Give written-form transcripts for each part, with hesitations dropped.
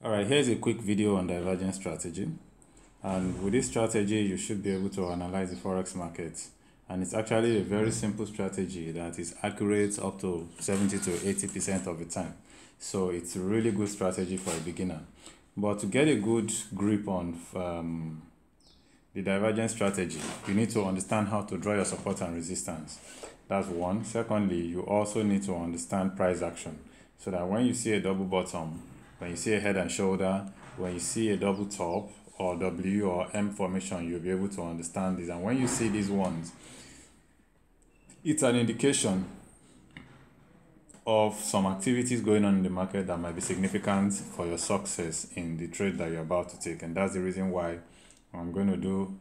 Alright, here's a quick video on divergence strategy. And with this strategy, you should be able to analyze the forex market. And it's actually a very simple strategy that is accurate up to 70 to 80% of the time. So it's a really good strategy for a beginner. But to get a good grip on the divergence strategy, you need to understand how to draw your support and resistance. That's one. Secondly, you also need to understand price action so that when you see a double bottom, when you see a head and shoulder, when you see a double top or W or M formation, you'll be able to understand this. And when you see these ones, it's an indication of some activities going on in the market that might be significant for your success in the trade that you're about to take. And that's the reason why I'm going to do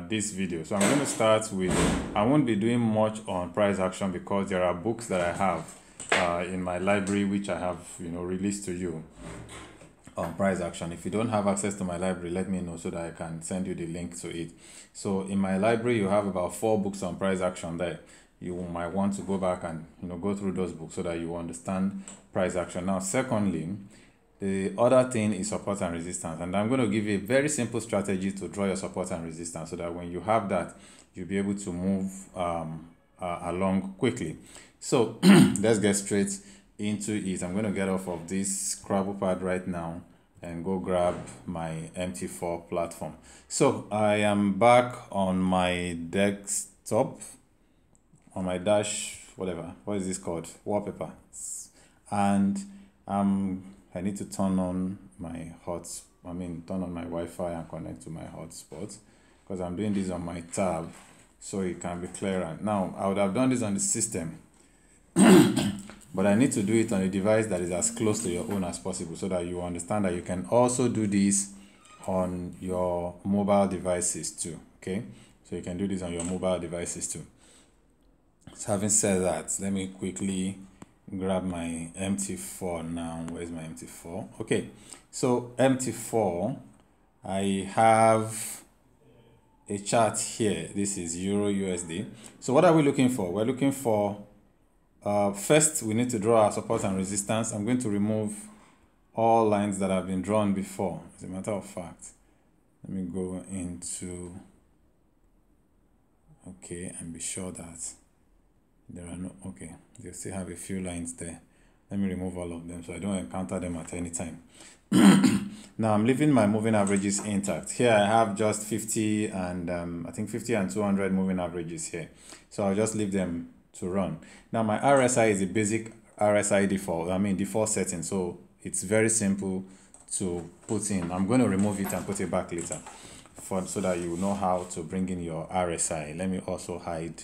this video. So I'm going to start with, I won't be doing much on price action because there are books that I have in my library which I have released to you on price action. If you don't have access to my library, let me know so that I can send you the link to it. So in my library, you have about 4 books on price action there. You might want to go back and go through those books so that you understand price action. Now, secondly, the other thing is support and resistance, and I'm going to give you a very simple strategy to draw your support and resistance so that when you have that, you'll be able to move along quickly. So let's get straight into it. I'm going to get off of this Scrabble pad right now and go grab my MT4 platform. So I am back on my desktop, on my dash, whatever, what is this called? Wallpaper. And I need to turn on my turn on my Wi-Fi and connect to my hotspot because I'm doing this on my tab so it can be clearer. Now, I would have done this on the system, but I need to do it on a device that is as close to your own as possible so that you understand that you can also do this on your mobile devices too, okay? So you can do this on your mobile devices too. So having said that, let me quickly grab my MT4 now. Where's my MT4? Okay, so MT4, I have a chart here. This is Euro USD. So what are we looking for? We're looking for, first we need to draw our support and resistance. I'm going to remove all lines that have been drawn before. As a matter of fact, let me go into, okay, and be sure that there are no, okay, they still have a few lines there. Let me remove all of them so I don't encounter them at any time. Now I'm leaving my moving averages intact. Here I have just 50 and I think 50 and 200 moving averages here. So I'll just leave them to run. Now my RSI is a basic RSI default setting. So it's very simple to put in. I'm going to remove it and put it back later so that you know how to bring in your RSI. Let me also hide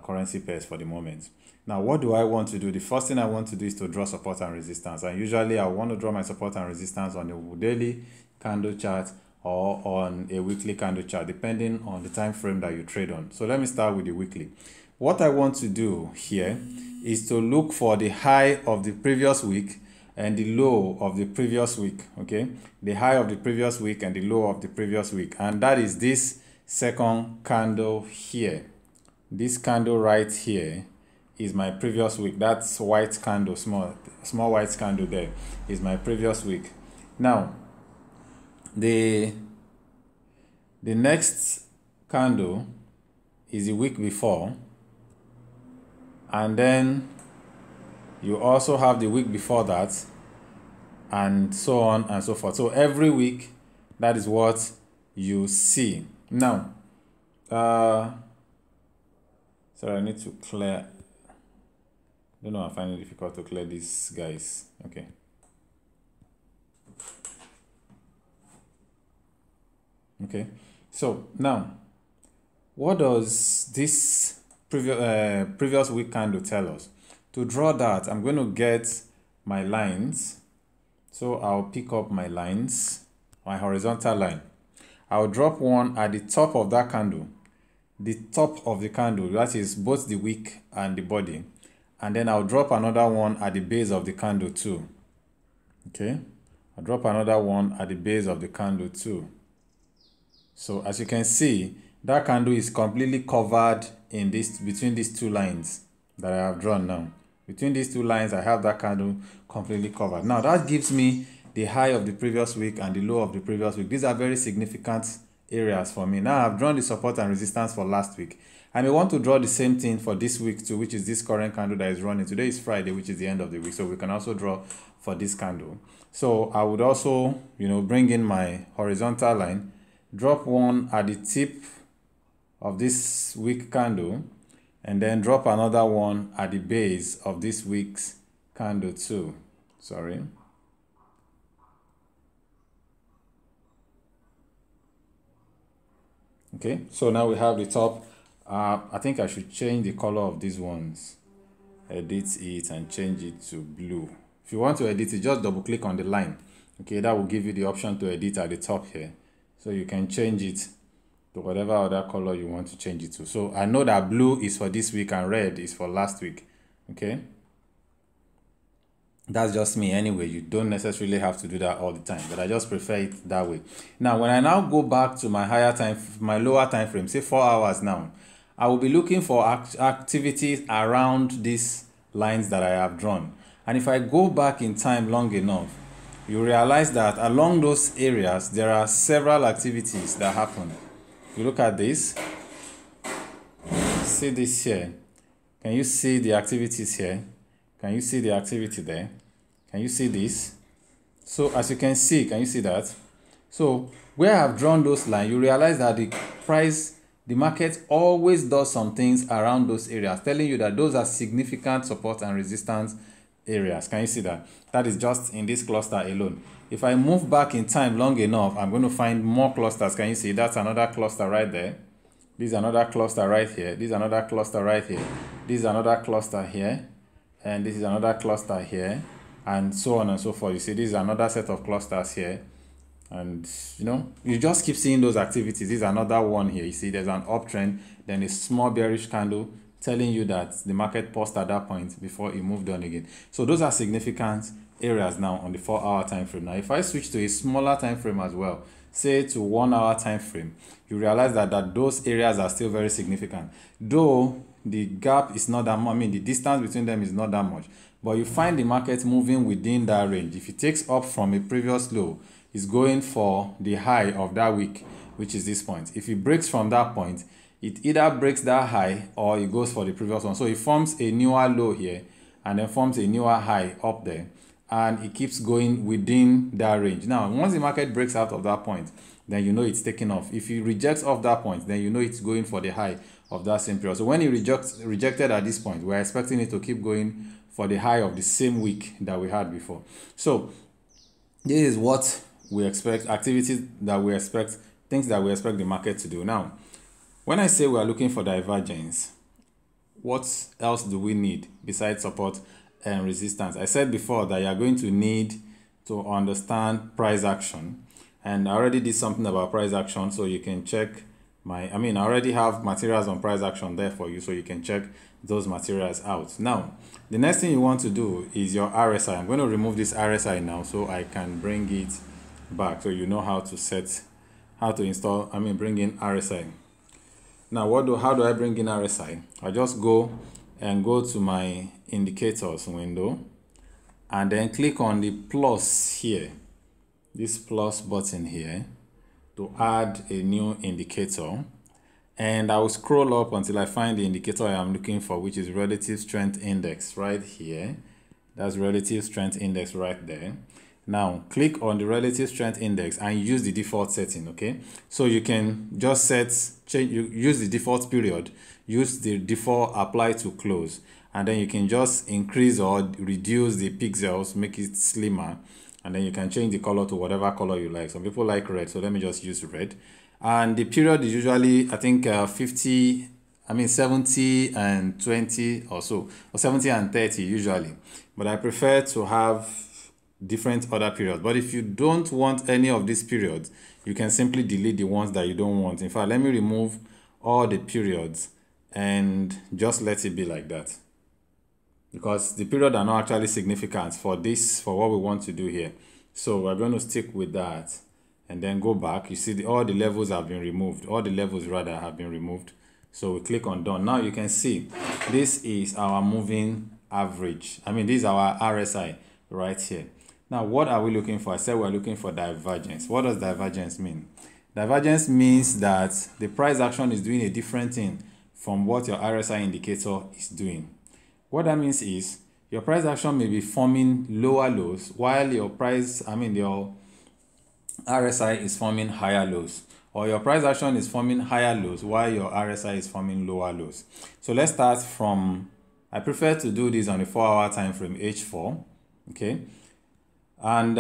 currency pairs for the moment. Now, what do I want to do? The first thing I want to do is to draw support and resistance. And usually I want to draw my support and resistance on a daily candle chart or on a weekly candle chart, depending on the time frame that you trade on. So let me start with the weekly. What I want to do here is to look for the high of the previous week and the low of the previous week, okay? The high of the previous week and the low of the previous week. And that is this second candle here. This candle right here is my previous week. That's white candle, small white candle there is my previous week. Now, the next candle is the week before, and then you also have the week before that, and so on and so forth. So every week, that is what you see. Now, sorry, I need to clear. I don't know, I find it difficult to clear these guys. Okay. Okay. So now, what does this previous week candle tell us? To draw that, I'm going to get my lines. So I'll pick up my lines, my horizontal line. I'll drop one at the top of that candle. The top of the candle, that is both the wick and the body, and then I'll drop another one at the base of the candle too. Okay, I'll drop another one at the base of the candle too. So as you can see, that candle is completely covered in this, between these two lines that I have drawn now. Between these two lines, I have that candle completely covered. Now that gives me the high of the previous week and the low of the previous week. These are very significant areas for me. Now I've drawn the support and resistance for last week. I may want to draw the same thing for this week too, which is this current candle that is running. Today is Friday, which is the end of the week, so we can also draw for this candle. So I would also, bring in my horizontal line, drop one at the tip of this week candle, and then drop another one at the base of this week's candle too. Sorry. Okay, so now we have the top. I think I should change the color of these ones. Edit it and change it to blue. If you want to edit it, just double click on the line. Okay, that will give you the option to edit at the top here. So you can change it to whatever other color you want to change it to. So I know that blue is for this week and red is for last week. Okay, that's just me anyway. You don't necessarily have to do that all the time, but I just prefer it that way. Now when I now go back to my lower time frame, say 4 hours now, I will be looking for activities around these lines that I have drawn. And if I go back in time long enough, you realize that along those areas there are several activities that happen. If you look at this, see this here. Can you see the activities here? Can you see the activity there? Can you see this? So as you can see, can you see that? So where I've drawn those lines, you realize that the market always does some things around those areas, telling you that those are significant support and resistance areas. Can you see that? That is just in this cluster alone. If I move back in time long enough, I'm going to find more clusters. Can you see? That's another cluster right there. This is another cluster right here. This is another cluster right here. This is another cluster here. And this is another cluster here. And so on and so forth. You see, this is another set of clusters here. And you just keep seeing those activities. This is another one here. You see there's an uptrend, then a small bearish candle telling you that the market paused at that point before it moved on again. So those are significant areas now on the 4-hour time frame. Now if I switch to a smaller time frame as well, say to 1-hour time frame, you realize that those areas are still very significant, though the gap is not that much. I mean, the distance between them is not that much, but you find the market moving within that range. If it takes up from a previous low, is going for the high of that week, which is this point. If it breaks from that point, it either breaks that high or it goes for the previous one. So it forms a newer low here and then forms a newer high up there, and it keeps going within that range. Now once the market breaks out of that point, then you know it's taking off. If it rejects off that point, then you know it's going for the high of that same period. So when it rejected at this point, we're expecting it to keep going for the high of the same week that we had before. So this is what we expect, activities that we expect, things that we expect the market to do. Now, when I say we are looking for divergence, what else do we need besides support and resistance? I said before that you are going to need to understand price action, and I already did something about price action, so you can check I already have materials on price action there for you, so you can check those materials out. Now, the next thing you want to do is your RSI. I'm going to remove this RSI now so I can bring it back, so you know how to bring in RSI. Now how do I bring in RSI? I just go to my indicators window and then click on the plus here, this plus button here, to add a new indicator, and I will scroll up until I find the indicator I am looking for, which is relative strength index right here. That's relative strength index right there. Now click on the relative strength index and use the default setting. Okay, so you can just use the default period, use the default apply to close, and then you can just increase or reduce the pixels, make it slimmer, and then you can change the color to whatever color you like. Some people like red, so let me just use red. And the period is usually, I think, 70 and 20 or so, or 70 and 30 usually, but I prefer to have different other periods. But if you don't want any of these periods, you can simply delete the ones that you don't want. In fact, let me remove all the periods and just let it be like that, because the period are not actually significant for what we want to do here. So we're going to stick with that and then go back. You see all the levels have been removed, all the levels rather have been removed. So we click on done. Now you can see this is our moving average. This is our RSI right here. Now, what are we looking for? I said we're looking for divergence. What does divergence mean? Divergence means that the price action is doing a different thing from what your RSI indicator is doing. What that means is your price action may be forming lower lows while your your RSI is forming higher lows, or your price action is forming higher lows while your RSI is forming lower lows. So let's start from, I prefer to do this on a 4-hour time frame, H4, okay? And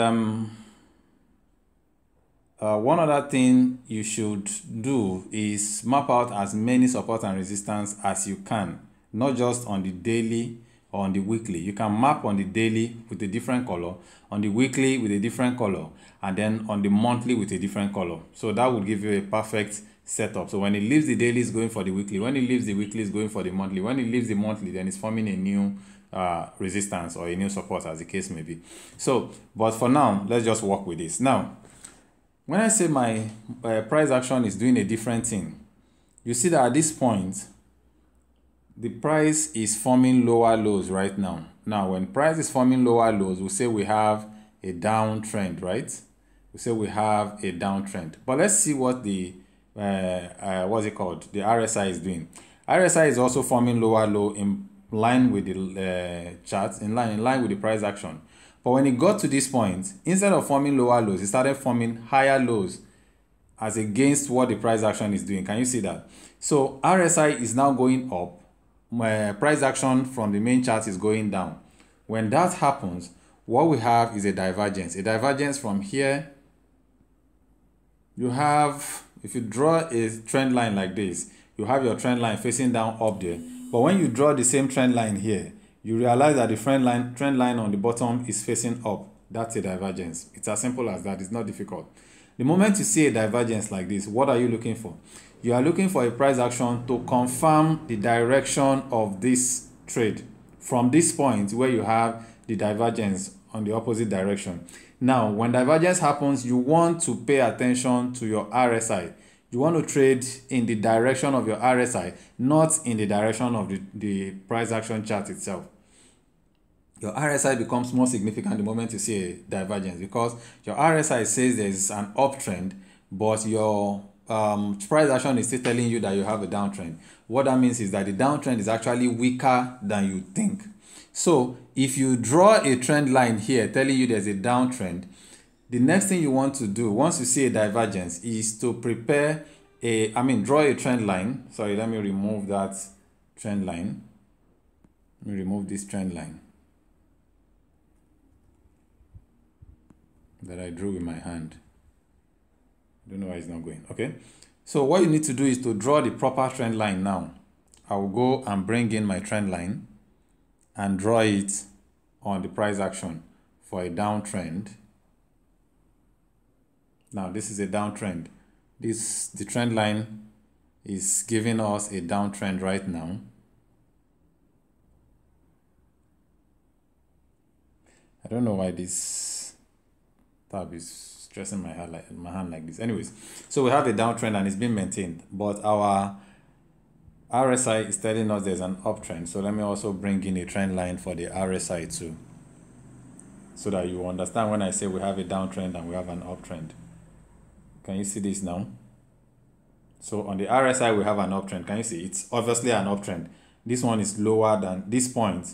one other thing you should do is map out as many support and resistance as you can, not just on the daily or on the weekly. You can map on the daily with a different color, on the weekly with a different color, and then on the monthly with a different color. So that will give you a perfect setup. So when it leaves the daily, it's going for the weekly. When it leaves the weekly, it's going for the monthly. When it leaves the monthly, then it's forming a new resistance or a new support, as the case may be. So, but for now, let's just work with this. Now, when I say my price action is doing a different thing, you see that at this point, the price is forming lower lows right now. Now, when price is forming lower lows, we say we have a downtrend, right? We say we have a downtrend. But let's see what the what's it called? The RSI is doing. RSI is also forming lower low in line with the chart, in line with the price action. But when it got to this point, instead of forming lower lows, it started forming higher lows as against what the price action is doing. Can you see that? So RSI is now going up. My price action from the main chart is going down. When that happens, what we have is a divergence. A divergence from here. You have, if you draw a trend line like this, you have your trend line facing down up there. But when you draw the same trend line here, you realize that the trend line on the bottom is facing up. That's a divergence. It's as simple as that. It's not difficult. The moment you see a divergence like this, what are you looking for? You are looking for a price action to confirm the direction of this trade from this point where you have the divergence on the opposite direction. Now, when divergence happens, you want to pay attention to your RSI. You want to trade in the direction of your RSI, not in the direction of the price action chart itself. Your RSI becomes more significant the moment you see a divergence, because your RSI says there's an uptrend, but your price action is still telling you that you have a downtrend. What that means is that the downtrend is actually weaker than you think. So if you draw a trend line here telling you there's a downtrend, the next thing you want to do once you see a divergence is to prepare draw a trend line. Sorry, let me remove that trend line. Let me remove this trend line that I drew with my hand. I don't know why it's not going. Okay. So what you need to do is to draw the proper trend line now. I will go and bring in my trend line and draw it on the price action for a downtrend. Now this is a downtrend. The trend line is giving us a downtrend right now. I don't know why this tab is stressing my hand like this. Anyways, so we have a downtrend and it's been maintained, but our RSI is telling us there's an uptrend. So let me also bring in a trend line for the RSI too, so that you understand when I say we have a downtrend and we have an uptrend. Can you see this now? So on the RSI we have an uptrend. Can you see? It's obviously an uptrend. This one is lower than this point.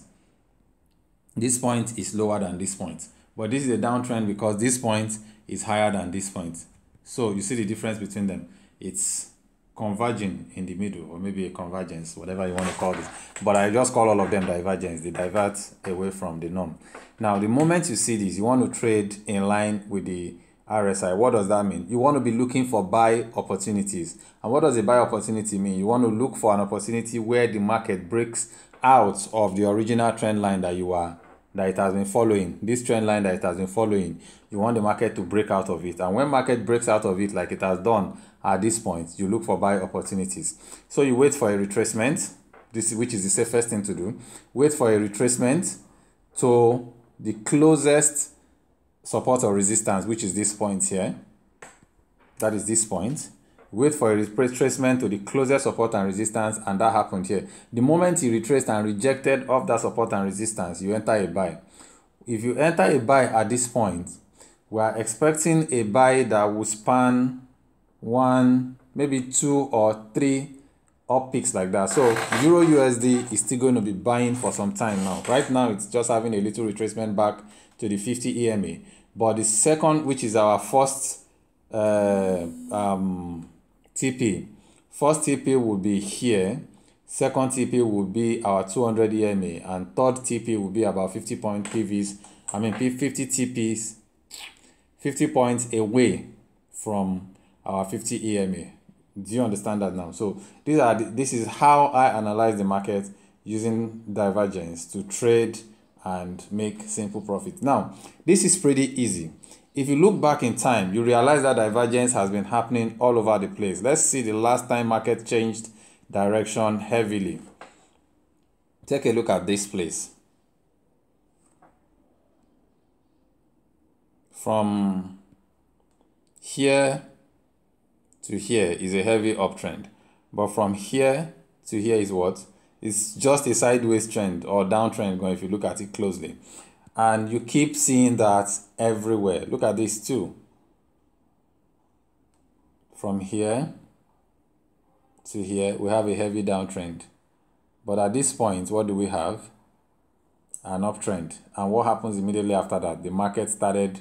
This point is lower than this point. But this is a downtrend because this point is higher than this point. So you see the difference between them. It's converging in the middle, or maybe a convergence, whatever you want to call it. But I just call all of them divergence. They divert away from the norm. Now, the moment you see this, you want to trade in line with the RSI. What does that mean? You want to be looking for buy opportunities. And what does a buy opportunity mean? You want to look for an opportunity where the market breaks out of the original trend line that it has been following. This trend line that it has been following, you want the market to break out of it. And when market breaks out of it, like it has done at this point, you look for buy opportunities. So you wait for a retracement, which is the safest thing to do. Wait for a retracement to the closest support or resistance, which is this point here. That is this point. Wait for a retracement to the closest support and resistance, and that happened here. The moment you retraced and rejected off that support and resistance, you enter a buy. if you enter a buy at this point, we are expecting a buy that will span one, maybe two or three up picks like that. So Euro USD is still going to be buying for some time now. Right now, it's just having a little retracement back to the 50 EMA. But the second, which is our first TP, first TP will be here. Second TP will be our 200 EMA, and third TP will be about 50 point PVs. I mean 50 TPs, 50 points away from our 50 EMA. Do you understand that now? So this is how I analyze the market using divergence to trade and make simple profits. Now, this is pretty easy. If you look back in time, you realize that divergence has been happening all over the place. Let's see the last time market changed direction heavily. Take a look at this place. From here to here is a heavy uptrend, but from here to here is what? It's just a sideways trend or downtrend going if you look at it closely. And you keep seeing that everywhere. Look at this too. From here to here, we have a heavy downtrend. But at this point, what do we have? An uptrend. And what happens immediately after that? The market started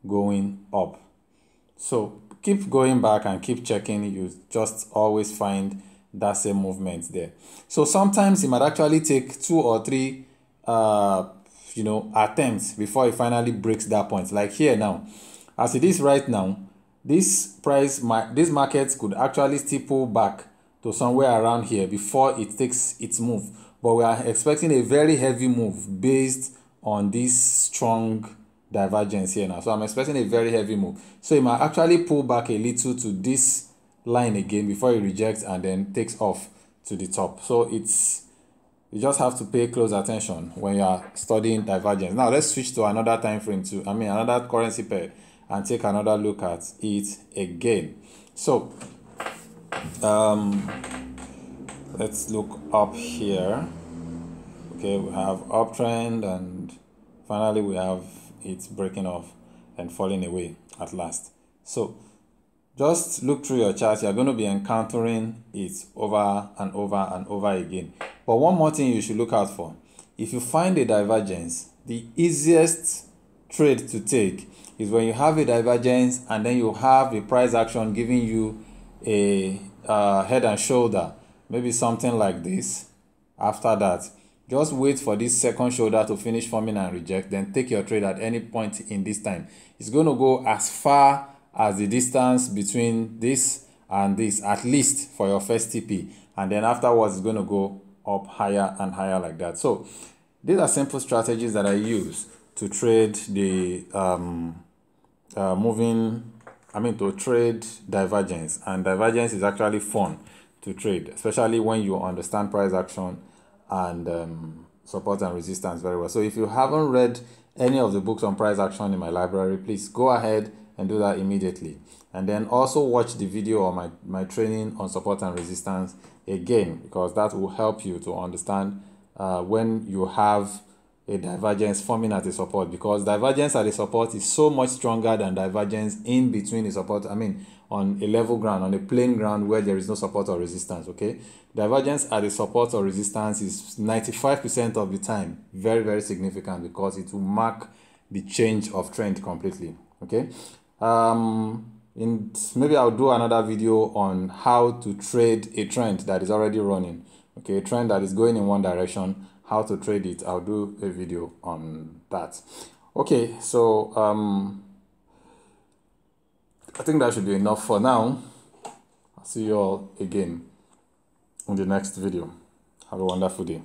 going up. So keep going back and keep checking. You just always find that same movement there. So sometimes it might actually take 2 or 3 attempts before it finally breaks that point. Like here now, as it is right now, this market could actually still pull back to somewhere around here before it takes its move. But we are expecting a very heavy move based on this strong divergence here now. So I'm expecting a very heavy move. So it might actually pull back a little to this line again before it rejects and then takes off to the top. So you just have to pay close attention when you are studying divergence. Now let's switch to another time frame another currency pair and take another look at it again. So let's look up here. Okay, we have uptrend and finally we have it breaking off and falling away at last. So just look through your charts. You're going to be encountering it over and over and over again. But one more thing you should look out for. If you find a divergence, the easiest trade to take is when you have a divergence and then you have a price action giving you a head and shoulder, maybe something like this. After that, just wait for this second shoulder to finish forming and reject, then take your trade at any point in this time. It's going to go as far as the distance between this and this, at least for your first TP, and then afterwards it's going to go up higher and higher like that. So these are simple strategies that I use to trade the to trade divergence. And divergence is actually fun to trade, especially when you understand price action and support and resistance very well. So if you haven't read any of the books on price action in my library, please go ahead and do that immediately. And then also watch the video or my training on support and resistance again, because that will help you to understand when you have a divergence forming at a support, because divergence at a support is so much stronger than divergence in between the support, on a level ground, on a plain ground where there is no support or resistance. Okay, divergence at a support or resistance is 95% of the time very, very significant, because it will mark the change of trend completely. Okay, maybe I'll do another video on how to trade a trend that is already running. Okay, a trend that is going in one direction, how to trade it. I'll do a video on that. Okay, so I think that should be enough for now. I'll see you all again in the next video. Have a wonderful day.